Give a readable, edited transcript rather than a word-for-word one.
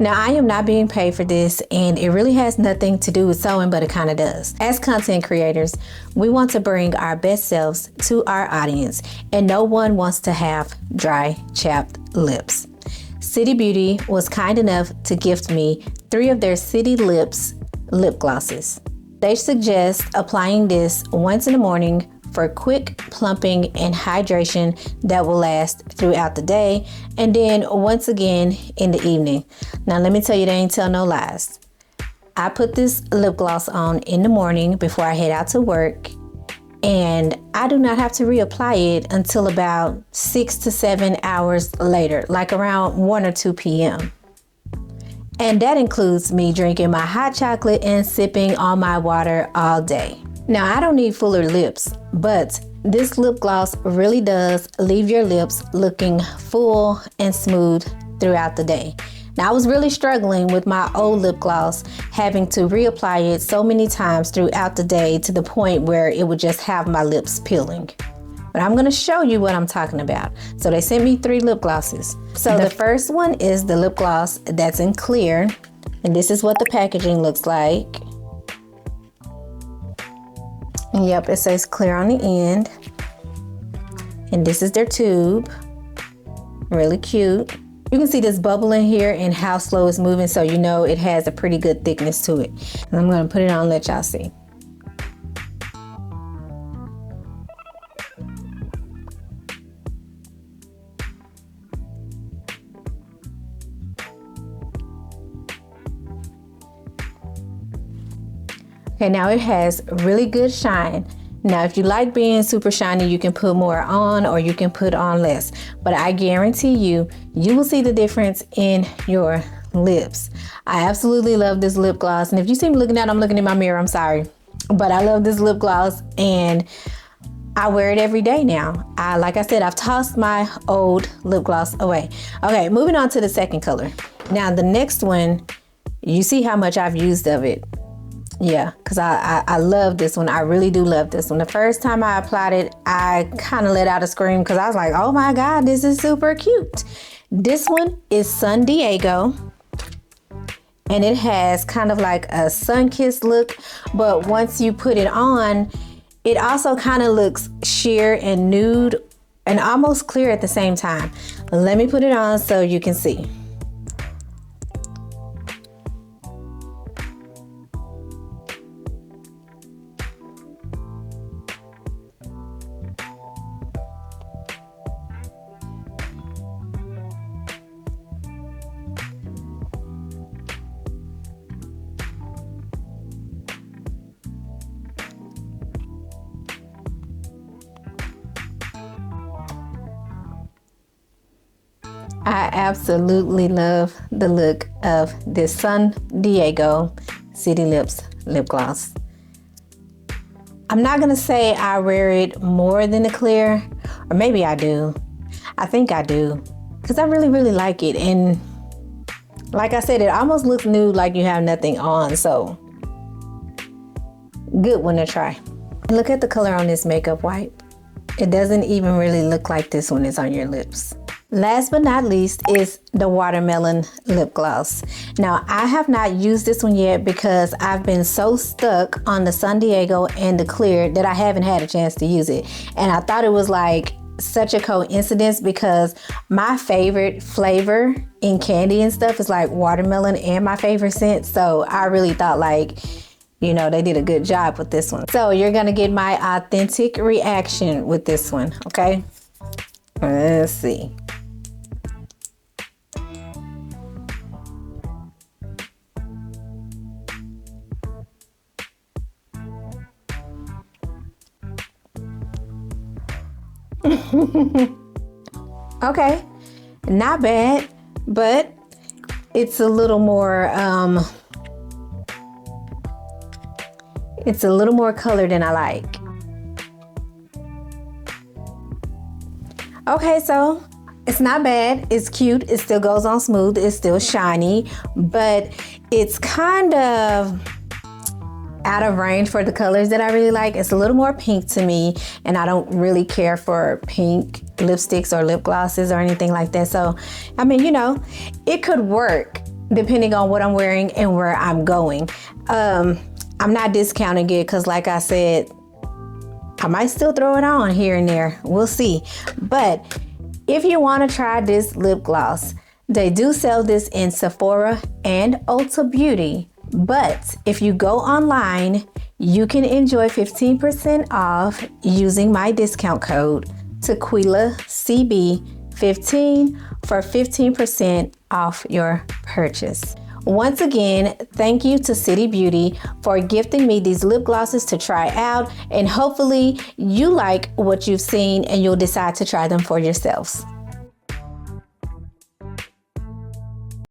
Now, I am not being paid for this, and it really has nothing to do with sewing, but it kind of does. As content creators, we want to bring our best selves to our audience, and no one wants to have dry, chapped lips. City Beauty was kind enough to gift me 3 of their City Lips lip glosses. They suggest applying this once in the morning for quick plumping and hydration that will last throughout the day, and then once again in the evening. Now let me tell you, they ain't tell no lies. I put this lip gloss on in the morning before I head out to work, and I do not have to reapply it until about 6 to 7 hours later, like around 1 or 2 p.m. And that includes me drinking my hot chocolate and sipping on my water all day. Now, I don't need fuller lips, but this lip gloss really does leave your lips looking full and smooth throughout the day. Now, I was really struggling with my old lip gloss, having to reapply it so many times throughout the day to the point where it would just have my lips peeling. But I'm gonna show you what I'm talking about. So they sent me 3 lip glosses. So the first one is the lip gloss that's in clear, and this is what the packaging looks like. Yep, it says clear on the end. And this is their tube. Really cute. You can see this bubble in here and how slow it's moving, so you know it has a pretty good thickness to it. And I'm gonna put it on and let y'all see. Okay, now it has really good shine. Now, if you like being super shiny, you can put more on or you can put on less. But I guarantee you, you will see the difference in your lips. I absolutely love this lip gloss. And if you see me looking at it, I'm looking in my mirror, I'm sorry. But I love this lip gloss and I wear it every day now. Like I said, I've tossed my old lip gloss away. Okay, moving on to the second color. Now, the next one, you see how much I've used of it. Yeah, because I love this one. I really do love this one. The first time I applied it, I kind of let out a scream because I was like, oh my God, this is super cute. This one is San Diego, and it has kind of like a sun-kissed look, but once you put it on, it also kind of looks sheer and nude and almost clear at the same time. Let me put it on so you can see. I absolutely love the look of this San Diego City Lips lip gloss. I'm not gonna say I wear it more than the clear, or maybe I do. I think I do, because I really, really like it. And like I said, it almost looks nude, like you have nothing on, so good one to try. Look at the color on this makeup wipe. It doesn't even really look like this one is on your lips. Last but not least is the watermelon lip gloss. Now, I have not used this one yet because I've been so stuck on the San Diego and the clear that I haven't had a chance to use it. And I thought it was like such a coincidence because my favorite flavor in candy and stuff is like watermelon and my favorite scent. So I really thought like, you know, they did a good job with this one. So you're gonna get my authentic reaction with this one, okay? Let's see. Okay, not bad, but it's a little more color than I like. Okay, so it's not bad, it's cute, it still goes on smooth, it's still shiny, but it's kind of out of range for the colors that I really like. It's a little more pink to me, and I don't really care for pink lipsticks or lip glosses or anything like that. So, I mean, you know, it could work. depending on what I'm wearing and where I'm going. I'm not discounting it because, like I said, I might still throw it on here and there. We'll see. But if you want to try this lip gloss, they do sell this in Sephora and Ulta Beauty. But if you go online, you can enjoy 15% off using my discount code Tequila CB15 for 15% off your purchase. Once again, thank you to City Beauty for gifting me these lip glosses to try out, and hopefully you like what you've seen and you'll decide to try them for yourselves.